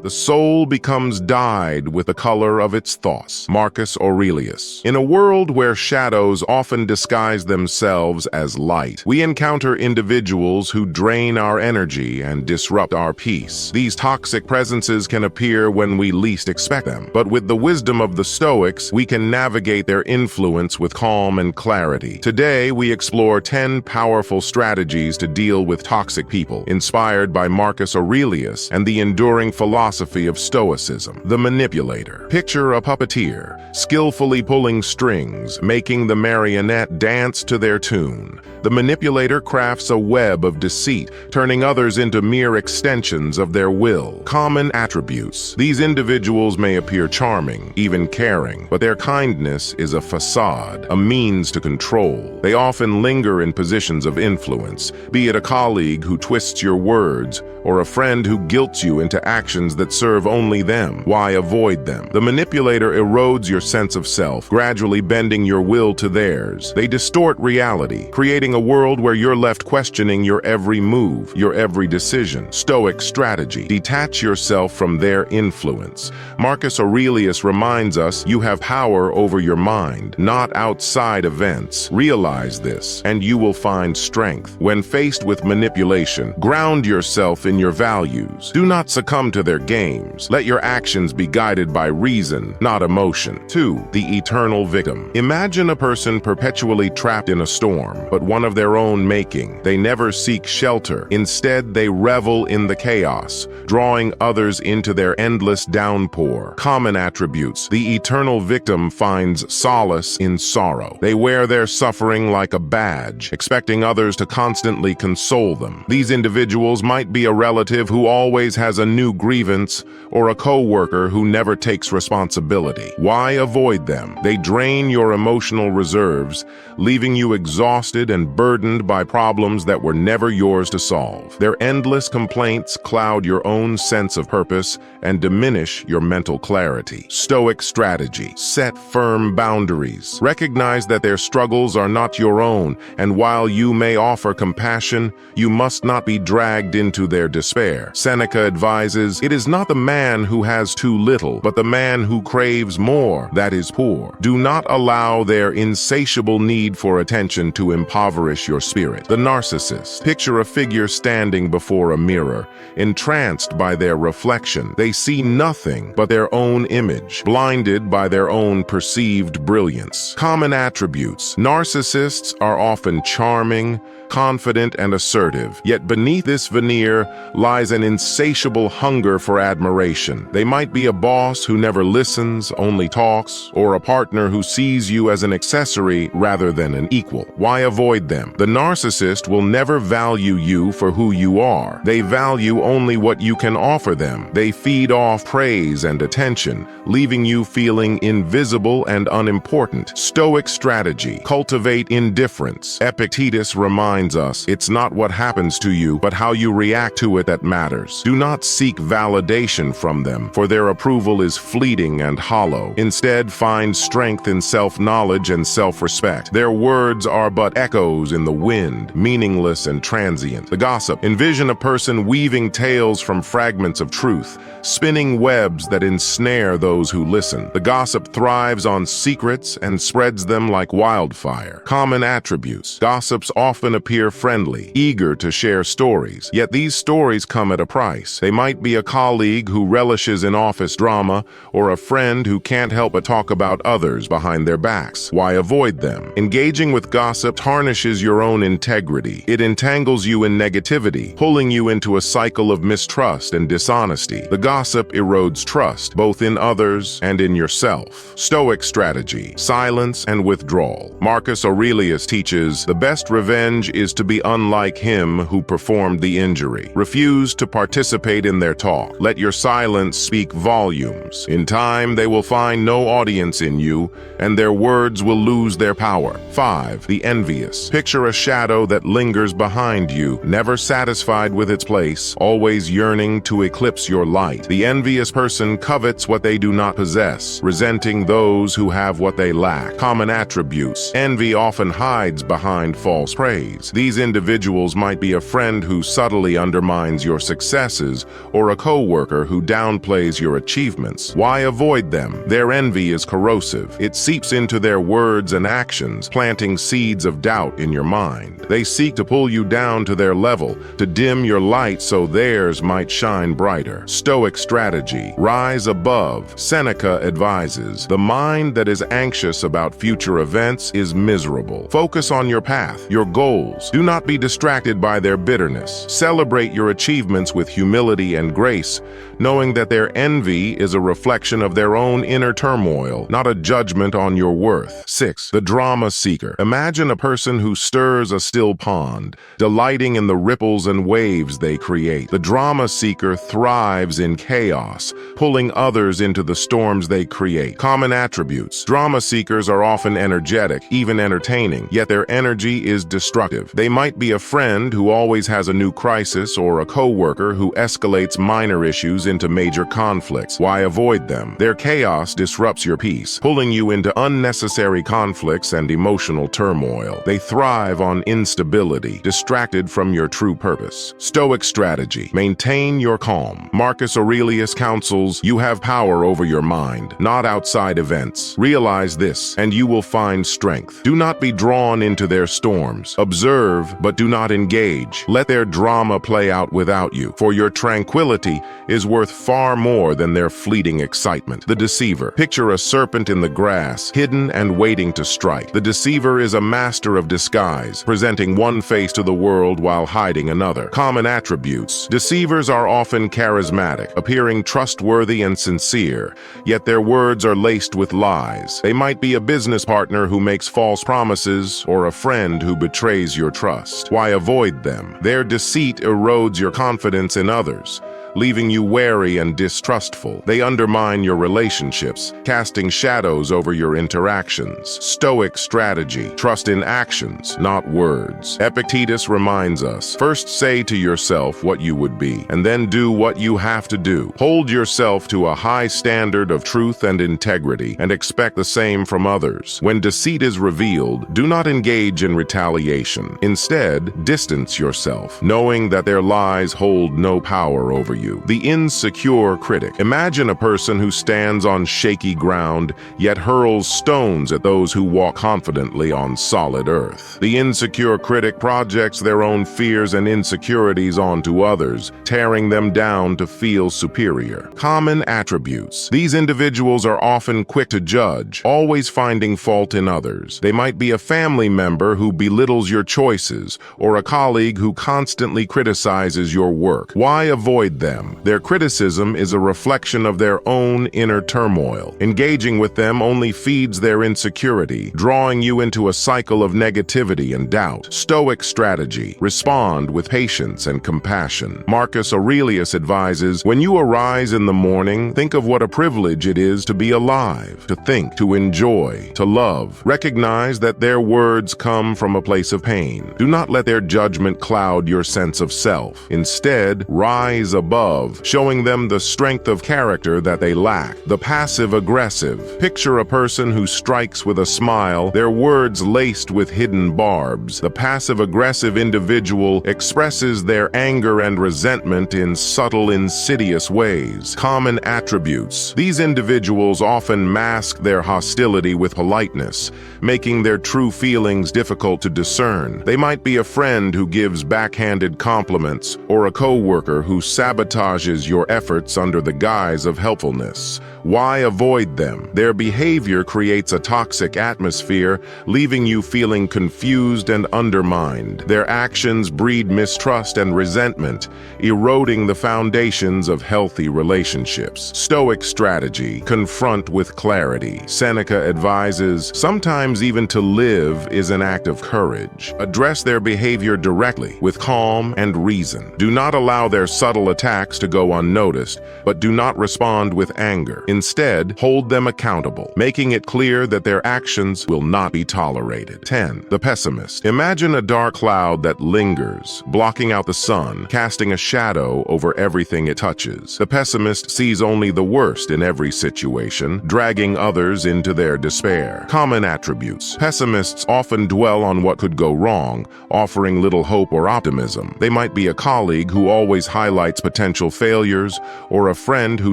The soul becomes dyed with the color of its thoughts. Marcus Aurelius. In a world where shadows often disguise themselves as light, we encounter individuals who drain our energy and disrupt our peace. These toxic presences can appear when we least expect them, but with the wisdom of the Stoics, we can navigate their influence with calm and clarity. Today, we explore 10 powerful strategies to deal with toxic people, inspired by Marcus Aurelius and the enduring philosophy of Stoicism. The Manipulator. Picture a puppeteer, skillfully pulling strings, making the marionette dance to their tune. The manipulator crafts a web of deceit, turning others into mere extensions of their will. Common attributes. These individuals may appear charming, even caring, but their kindness is a facade, a means to control. They often linger in positions of influence, be it a colleague who twists your words or a friend who guilts you into actions that serve only them. Why avoid them? The manipulator erodes your sense of self, gradually bending your will to theirs. They distort reality, creating a world where you're left questioning your every move, your every decision. Stoic strategy. Detach yourself from their influence. Marcus Aurelius reminds us you have power over your mind, not outside events. Realize this, and you will find strength. When faced with manipulation, ground yourself in your values. Do not succumb to their games. Let your actions be guided by reason, not emotion. 2. The eternal victim. Imagine a person perpetually trapped in a storm, but one of their own making. They never seek shelter. Instead, they revel in the chaos, drawing others into their endless downpour. Common attributes. The eternal victim finds solace in sorrow. They wear their suffering like a badge, expecting others to constantly console them. These individuals might be a relative who always has a new grievance, or a co-worker who never takes responsibility. Why avoid them? They drain your emotional reserves, leaving you exhausted and burdened by problems that were never yours to solve. Their endless complaints cloud your own sense of purpose and diminish your mental clarity. Stoic strategy. Set firm boundaries. Recognize that their struggles are not your own, and while you may offer compassion, you must not be dragged into their despair. Seneca advises, "It is not the man who has too little, but the man who craves more that is poor." Do not allow their insatiable need for attention to impoverish your spirit. The narcissist. Picture a figure standing before a mirror, entranced by their reflection. They see nothing but their own image, blinded by their own perceived brilliance. Common attributes. Narcissists are often charming, confident, and assertive, yet beneath this veneer lies an insatiable hunger for admiration. They might be a boss who never listens, only talks, or a partner who sees you as an accessory rather than an equal. Why avoid them? The narcissist will never value you for who you are. They value only what you can offer them. They feed off praise and attention, leaving you feeling invisible and unimportant. Stoic strategy. Cultivate indifference. Epictetus reminds us, it's not what happens to you, but how you react to it that matters. Do not seek validation from them, for their approval is fleeting and hollow. Instead, find strength in self-knowledge and self-respect. Their words are but echoes in the wind, meaningless and transient. The gossip. Envision a person weaving tales from fragments of truth, spinning webs that ensnare those who listen. The gossip thrives on secrets and spreads them like wildfire. Common attributes. Gossips often appear friendly, eager to share stories, yet these stories come at a price. They might be a colleague who relishes in office drama, or a friend who can't help but talk about others behind their backs. Why avoid them? Engaging with gossip tarnishes your own integrity. It entangles you in negativity, pulling you into a cycle of mistrust and dishonesty. The gossip erodes trust, both in others and in yourself. Stoic strategy. Silence and withdrawal. Marcus Aurelius teaches, the best revenge is to be unlike him who performed the injury. Refuse to participate in their talk. Let your silence speak volumes. In time, they will find no audience in you, and their words will lose their power. 5. The envious. Picture a shadow that lingers behind you, never satisfied with its place, always yearning to eclipse your light. The envious person covets what they do not possess, resenting those who have what they lack. Common attributes. Envy often hides behind false praise. These individuals might be a friend who subtly undermines your successes, or a co-worker co-worker who downplays your achievements. Why avoid them? Their envy is corrosive. It seeps into their words and actions, planting seeds of doubt in your mind. They seek to pull you down to their level, to dim your light so theirs might shine brighter. Stoic strategy: rise above. Seneca advises, the mind that is anxious about future events is miserable. Focus on your path, your goals. Do not be distracted by their bitterness. Celebrate your achievements with humility and grace, knowing that their envy is a reflection of their own inner turmoil, not a judgment on your worth. 6. The drama seeker. Imagine a person who stirs a still pond, delighting in the ripples and waves they create. The drama seeker thrives in chaos, pulling others into the storms they create. Common attributes. Drama seekers are often energetic, even entertaining, yet their energy is destructive. They might be a friend who always has a new crisis or a co-worker who escalates minor issues into major conflicts. Why avoid them? Their chaos disrupts your peace, pulling you into unnecessary conflicts and emotional turmoil. They thrive on instability, distracted from your true purpose. Stoic strategy: maintain your calm. Marcus Aurelius counsels, you have power over your mind, not outside events. Realize this, and you will find strength. Do not be drawn into their storms. Observe, but do not engage. Let their drama play out without you, for your tranquility is worth far more than their fleeting excitement. The deceiver. Picture a serpent in the grass, hidden and waiting to strike. The deceiver is a master of disguise, presenting one face to the world while hiding another. Common attributes. Deceivers are often charismatic, appearing trustworthy and sincere, yet their words are laced with lies. They might be a business partner who makes false promises or a friend who betrays your trust. Why avoid them? Their deceit erodes your confidence in others, leaving you wary and distrustful. They undermine your relationships, casting shadows over your interactions. Stoic strategy: trust in actions, not words. Epictetus reminds us, first say to yourself what you would be, and then do what you have to do. Hold yourself to a high standard of truth and integrity, and expect the same from others. When deceit is revealed, do not engage in retaliation. Instead, distance yourself, knowing that their lies hold no power over you. The insecure critic. Imagine a person who stands on shaky ground, yet hurls stones at those who walk confidently on solid earth. The insecure critic projects their own fears and insecurities onto others, tearing them down to feel superior. Common attributes. These individuals are often quick to judge, always finding fault in others. They might be a family member who belittles your choices, or a colleague who constantly criticizes your work. Why avoid them? Their criticism is a reflection of their own inner turmoil. Engaging with them only feeds their insecurity, drawing you into a cycle of negativity and doubt. Stoic strategy: respond with patience and compassion. Marcus Aurelius advises, when you arise in the morning, think of what a privilege it is to be alive, to think, to enjoy, to love. Recognize that their words come from a place of pain. Do not let their judgment cloud your sense of self. Instead, rise above, showing them the strength of character that they lack. The passive-aggressive. Picture a person who strikes with a smile, their words laced with hidden barbs. The passive-aggressive individual expresses their anger and resentment in subtle, insidious ways. Common attributes. These individuals often mask their hostility with politeness, making their true feelings difficult to discern. They might be a friend who gives backhanded compliments, or a co-worker who sabotages your efforts under the guise of helpfulness. Why avoid them? Their behavior creates a toxic atmosphere, leaving you feeling confused and undermined. Their actions breed mistrust and resentment, eroding the foundations of healthy relationships. Stoic strategy: confront with clarity. Seneca advises, sometimes even to live is an act of courage. Address their behavior directly, with calm and reason. Do not allow their subtle attacks to go unnoticed, but do not respond with anger. Instead, hold them accountable, making it clear that their actions will not be tolerated. 10. The pessimist. Imagine a dark cloud that lingers, blocking out the sun, casting a shadow over everything it touches. The pessimist sees only the worst in every situation, dragging others into their despair. Common attributes. Pessimists often dwell on what could go wrong, offering little hope or optimism. They might be a colleague who always highlights potential potential failures, or a friend who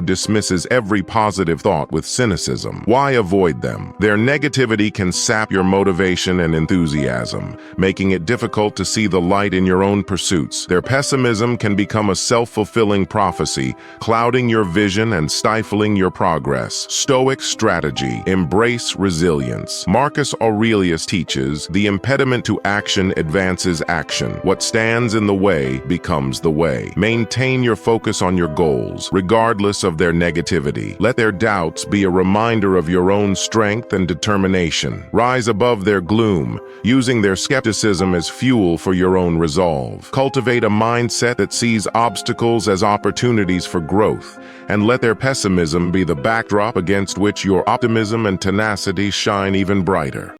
dismisses every positive thought with cynicism. Why avoid them? Their negativity can sap your motivation and enthusiasm, making it difficult to see the light in your own pursuits. Their pessimism can become a self-fulfilling prophecy, clouding your vision and stifling your progress. Stoic strategy: embrace resilience. Marcus Aurelius teaches, the impediment to action advances action. What stands in the way becomes the way. Maintain your focus on your goals, regardless of their negativity. Let their doubts be a reminder of your own strength and determination. Rise above their gloom, using their skepticism as fuel for your own resolve. Cultivate a mindset that sees obstacles as opportunities for growth, and let their pessimism be the backdrop against which your optimism and tenacity shine even brighter.